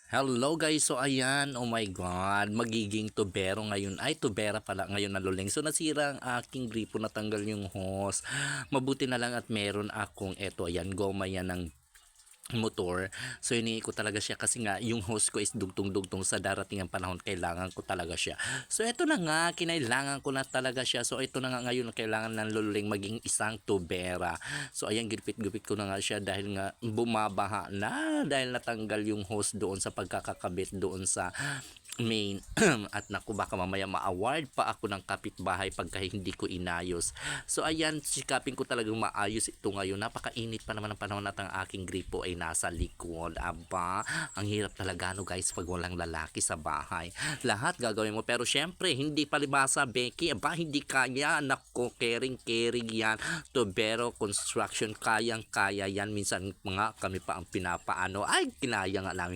Hello guys, so ayan, oh my god, magiging tubero ngayon, ay tubera pala ngayon na luling. So nasira ang aking gripo, natanggal yung hose. Mabuti na lang at meron akong eto, ayan, goma yan ng motor. So hinihingi ko talaga siya kasi nga yung hose ko is dugtong-dugtong sa darating ang panahon, kailangan ko talaga siya. So eto na nga, kinailangan ko na talaga siya. So ito na nga ngayon, kailangan ng luling maging isang tubera. So ayan, gipit-gupit ko na nga siya dahil nga bumabaha na, dahil natanggal yung hose doon sa pagkakakabit doon sa main. At naku, baka mamaya ma-award pa ako ng kapitbahay pagka hindi ko inayos. So ayan, sikapin ko talagang maayos ito ngayon. Napakainit pa naman ang panahon at ang aking gripo ay nasa likod. Aba, ang hirap talaga no guys pag walang lalaki sa bahay. Lahat gagawin mo, pero syempre hindi palibasa Becky. Aba, hindi kaya. Nako, caring yan. Tubero construction, kayang kaya yan. Minsan mga kami pa ang pinapaano. Ay, kinaya nga namin.